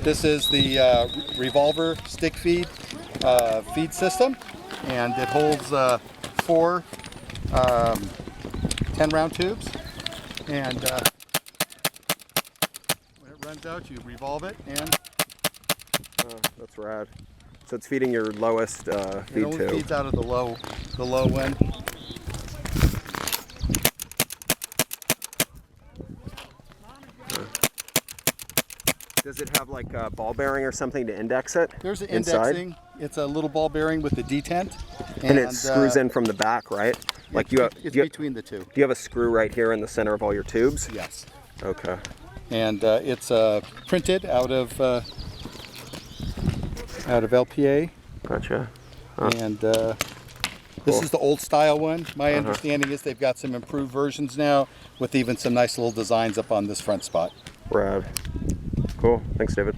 This is the revolver stick feed system, and it holds 4 10-round tubes, and when it runs out, you revolve it, and that's rad. So it's feeding your lowest feed it only tube. feeds out of the low one. Does it have like a ball bearing or something to index it? There's an inside? indexing. It's a little ball bearing with the detent. And it screws in from the back, right? Like it's between the two. Do you have a screw right here in the center of all your tubes? Yes. Okay. And it's printed out of LPA. Gotcha. And this is the old style one. My understanding is they've got some improved versions now with even some nice little designs up on this front spot. Rad. Cool. Thanks, David.